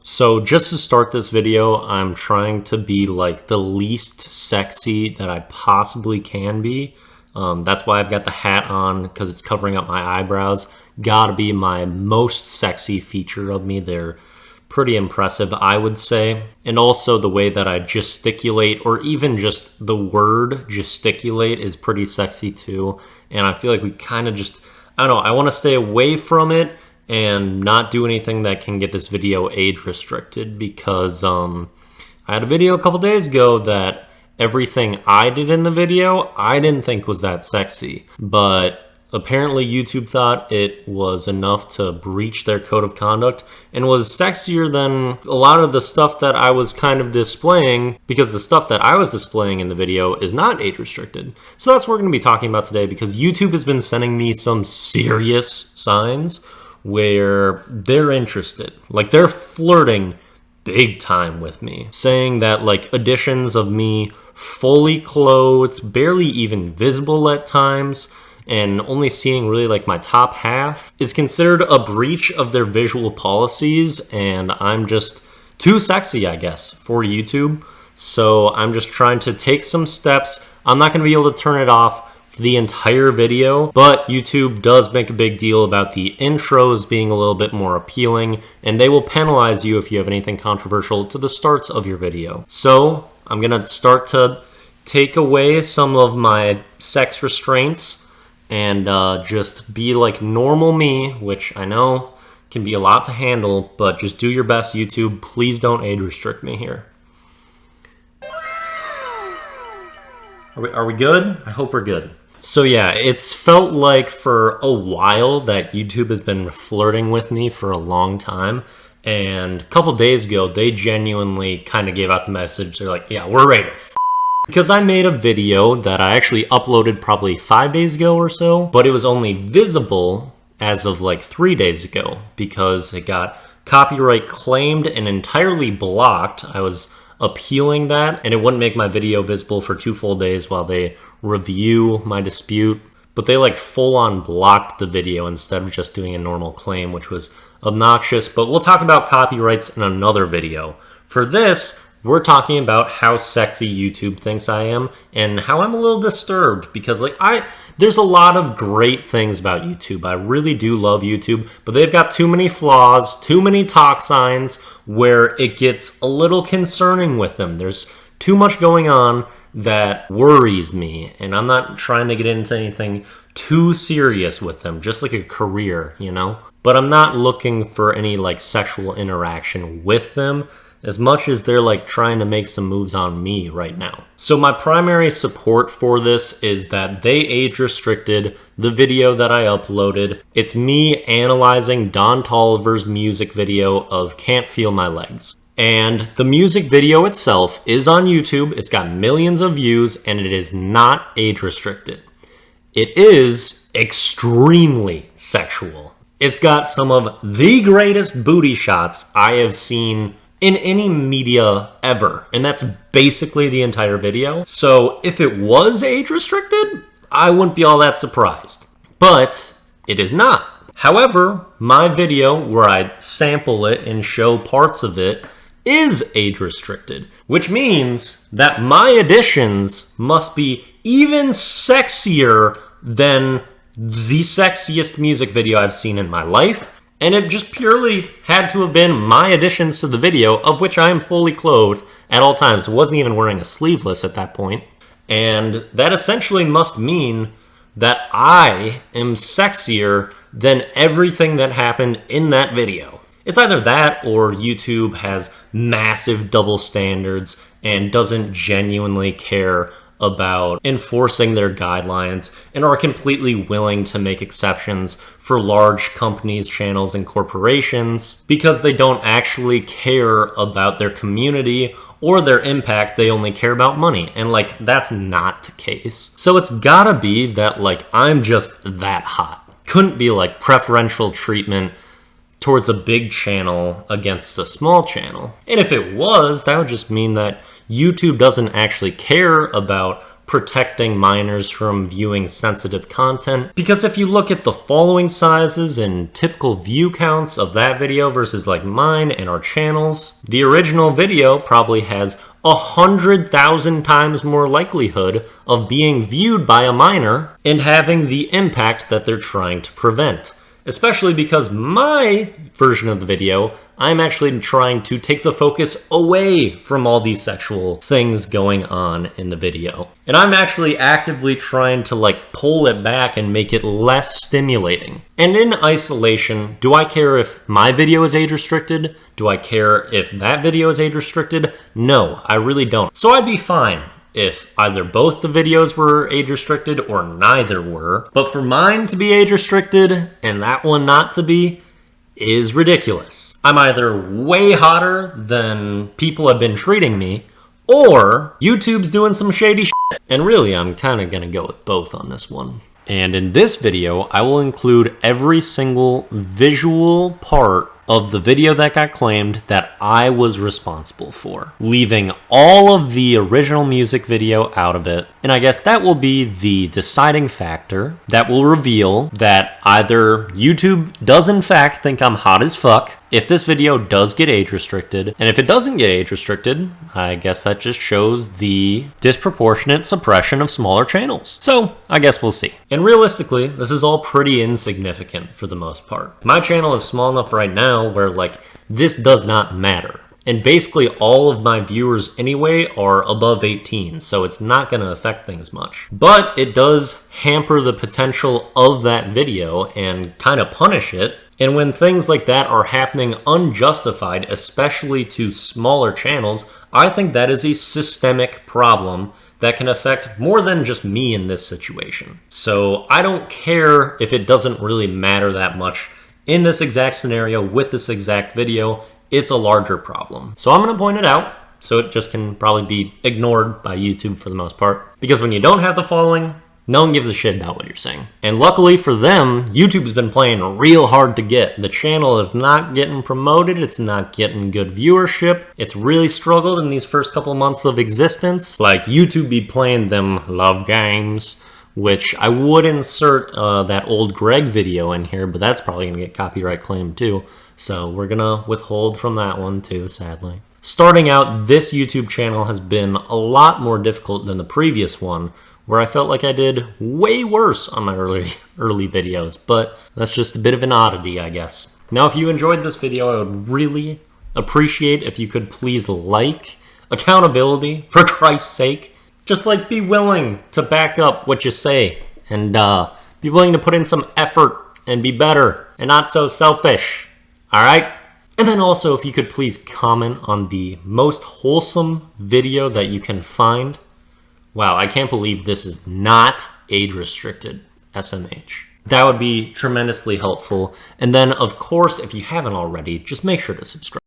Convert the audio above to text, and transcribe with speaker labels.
Speaker 1: So just to start this video, I'm trying to be like the least sexy that I possibly can be. That's why I've got the hat on, because it's covering up my eyebrows. Gotta be my most sexy feature of me. They're pretty impressive, I would say. And also the way that I gesticulate, or even just the word gesticulate, is pretty sexy too. And I feel like we kind of just, I don't know, I want to stay away from it and not do anything that can get this video age restricted, because I had a video a couple days ago that everything I did in the video I didn't think was that sexy, but apparently YouTube thought it was enough to breach their code of conduct and was sexier than a lot of the stuff that I was kind of displaying, because the stuff that I was displaying in the video is not age restricted. So that's what we're going to be talking about today, because YouTube has been sending me some serious signs where they're interested. Like, they're flirting big time with me, saying that like editions of me fully clothed, barely even visible at times, and only seeing really like my top half is considered a breach of their visual policies, and I'm just too sexy, I guess, for YouTube. So I'm just trying to take some steps. I'm not going to be able to turn it off for the entire video, but YouTube does make a big deal about the intros being a little bit more appealing, and they will penalize you if you have anything controversial to the starts of your video. So I'm going to start to take away some of my sex restraints and just be like normal me, which I know can be a lot to handle, but just do your best, YouTube. Please don't age restrict me here. Are we good? I hope we're good. So yeah, it's felt like for a while that YouTube has been flirting with me for a long time. And a couple days ago, they genuinely kind of gave out the message. They're like, yeah, we're ready to f***. Because I made a video that I actually uploaded probably 5 days ago or so, but it was only visible as of like 3 days ago because it got copyright claimed and entirely blocked. I was appealing that, and it wouldn't make my video visible for 2 full days while they review my dispute. But they like full on blocked the video instead of just doing a normal claim, which was obnoxious. But we'll talk about copyrights in another video. For this, we're talking about how sexy YouTube thinks I am and how I'm a little disturbed, because like there's a lot of great things about YouTube. I really do love YouTube, but they've got too many flaws, too many talk signs where it gets a little concerning with them. There's too much going on that worries me, and I'm not trying to get into anything too serious with them, just like a career, you know? But I'm not looking for any like sexual interaction with them, as much as they're like trying to make some moves on me right now. So my primary support for this is that they age restricted the video that I uploaded. It's me analyzing Don Toliver's music video of Can't Feel My Legs. And the music video itself is on YouTube. It's got millions of views, and it is not age restricted. It is extremely sexual. It's got some of the greatest booty shots I have seen in any media ever, and that's basically the entire video. So if it was age restricted, I wouldn't be all that surprised, but it is not. However, my video where I sample it and show parts of it is age restricted, which means that my additions must be even sexier than the sexiest music video I've seen in my life. And it just purely had to have been my additions to the video, of which I am fully clothed at all times. I wasn't even wearing a sleeveless at that point. And that essentially must mean that I am sexier than everything that happened in that video. It's either that or YouTube has massive double standards and doesn't genuinely care about enforcing their guidelines and are completely willing to make exceptions for large companies, channels, and corporations because they don't actually care about their community or their impact. They only care about money, and like that's not the case. So it's gotta be that like I'm just that hot. Couldn't be like preferential treatment towards a big channel against a small channel. And if it was, that would just mean that YouTube doesn't actually care about protecting minors from viewing sensitive content. Because if you look at the following sizes and typical view counts of that video versus like mine and our channels, the original video probably has 100,000 times more likelihood of being viewed by a minor and having the impact that they're trying to prevent. Especially because my version of the video, I'm actually trying to take the focus away from all these sexual things going on in the video. And I'm actually actively trying to like pull it back and make it less stimulating. And in isolation, do I care if my video is age restricted? Do I care if that video is age restricted? No, I really don't. So I'd be fine if either both the videos were age restricted or neither were. But for mine to be age restricted and that one not to be is ridiculous. I'm either way hotter than people have been treating me, or YouTube's doing some shady shit. And really, I'm kind of gonna go with both on this one. And in this video, I will include every single visual part of the video that got claimed that I was responsible for, leaving all of the original music video out of it. And I guess that will be the deciding factor that will reveal that either YouTube does in fact think I'm hot as fuck, if this video does get age restricted, and if it doesn't get age restricted, I guess that just shows the disproportionate suppression of smaller channels. So I guess we'll see. And realistically, this is all pretty insignificant for the most part. My channel is small enough right now where like this does not matter. And basically all of my viewers anyway are above 18, so it's not going to affect things much. But it does hamper the potential of that video and kind of punish it. And when things like that are happening unjustified, especially to smaller channels, I think that is a systemic problem that can affect more than just me in this situation. So I don't care if it doesn't really matter that much. In this exact scenario, with this exact video, it's a larger problem. So I'm gonna point it out, so it just can probably be ignored by YouTube for the most part. Because when you don't have the following, no one gives a shit about what you're saying. And luckily for them, YouTube's been playing real hard to get. The channel is not getting promoted, it's not getting good viewership. It's really struggled in these first couple months of existence. Like YouTube be playing them love games, which I would insert that old Greg video in here, but that's probably gonna get copyright claimed too. So we're gonna withhold from that one too, sadly. Starting out, this YouTube channel has been a lot more difficult than the previous one, where I felt like I did way worse on my early videos, but that's just a bit of an oddity, I guess. Now, if you enjoyed this video, I would really appreciate if you could please like, accountability, for Christ's sake. Just like be willing to back up what you say and be willing to put in some effort and be better and not so selfish. All right? And then also if you could please comment on the most wholesome video that you can find. Wow, I can't believe this is not age restricted, SMH. That would be tremendously helpful. And then of course, if you haven't already, just make sure to subscribe.